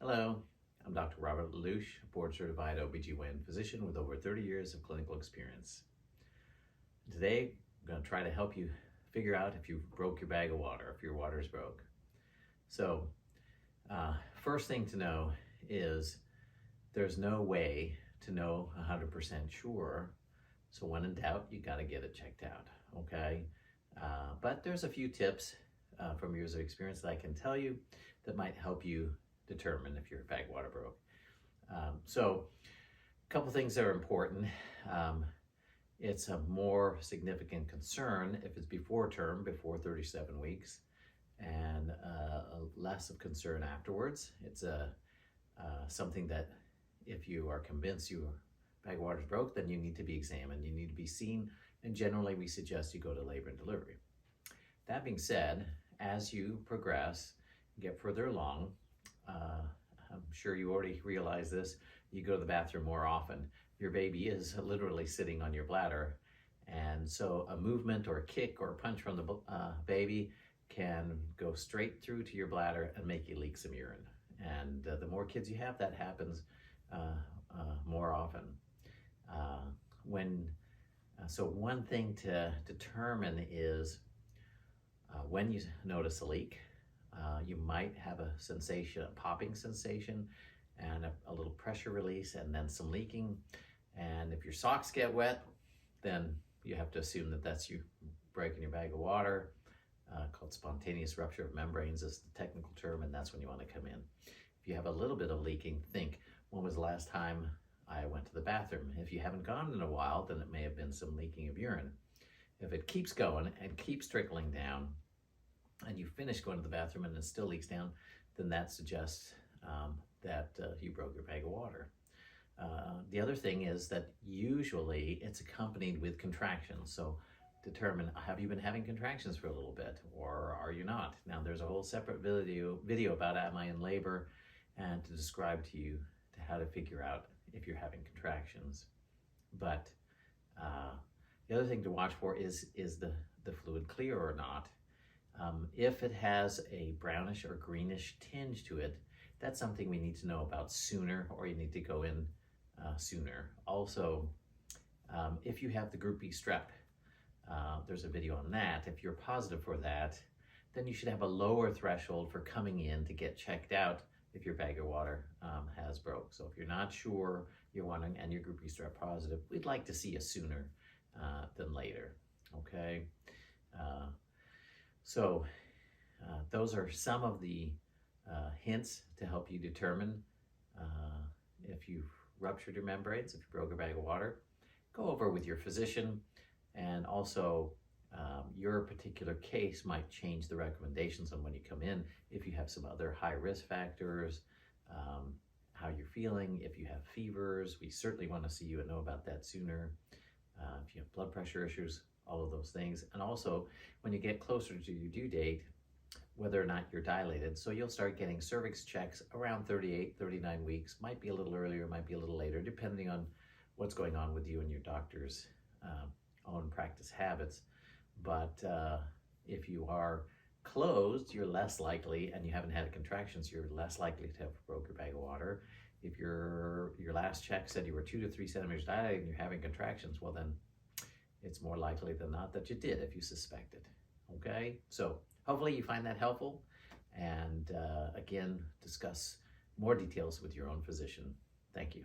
Hello, I'm Dr. Robert Lelouch, board-certified OBGYN physician with over 30 years of clinical experience. Today, I'm going to try to help you figure out if you broke your bag of water, if your water is broke. So, first thing to know is there's no way to know 100% sure. So when in doubt, you got to get it checked out, okay? But there's a few tips from years of experience that I can tell you that might help you determine if your bag of water broke. So a couple things that are important. It's a more significant concern if it's before term, before 37 weeks, and less of concern afterwards. It's something that if you are convinced your bag of water is broke, then you need to be examined, you need to be seen, and generally we suggest you go to labor and delivery. That being said, as you progress, get further along, I'm sure you already realize this, you go to the bathroom more often. Your baby is literally sitting on your bladder, and so a movement or a kick or a punch from the baby can go straight through to your bladder and make you leak some urine. And the more kids you have, that happens more often. So one thing to determine is when you notice a leak, you might have a sensation, a popping sensation, and a little pressure release, and then some leaking. And if your socks get wet, then you have to assume that that's you breaking your bag of water, called spontaneous rupture of membranes is the technical term, and that's when you want to come in. If you have a little bit of leaking, think, when was the last time I went to the bathroom? If you haven't gone in a while, then it may have been some leaking of urine. If it keeps going and keeps trickling down, and you finish going to the bathroom and it still leaks down, then that suggests that you broke your bag of water. The other thing is that usually it's accompanied with contractions. So determine, have you been having contractions for a little bit, or are you not? Now there's a whole separate video about am I in labor, and to describe to you how to figure out if you're having contractions. But the other thing to watch for is the fluid clear or not? If it has a brownish or greenish tinge to it, that's something we need to know about sooner, or you need to go in sooner. Also, if you have the group B strep, there's a video on that. If you're positive for that, then you should have a lower threshold for coming in to get checked out if your bag of water has broke. So if you're not sure, you're wondering, and your group B strep positive, we'd like to see you sooner than later, okay? So those are some of the hints to help you determine if you've ruptured your membranes, if you broke a bag of water. Go over with your physician, and also your particular case might change the recommendations on when you come in. If you have some other high risk factors, how you're feeling, if you have fevers, we certainly want to see you and know about that sooner. If you have blood pressure issues, all of those things. And also, when you get closer to your due date, whether or not you're dilated. So you'll start getting cervix checks around 38, 39 weeks. Might be a little earlier, might be a little later, depending on what's going on with you and your doctor's own practice habits. But if you are closed, you're less likely, and you haven't had contractions, you're less likely to have broke your bag of water. If your last check said you were 2 to 3 centimeters dilated and you're having contractions, well then, it's more likely than not that you did if you suspected, okay? So hopefully you find that helpful, and again, discuss more details with your own physician. Thank you.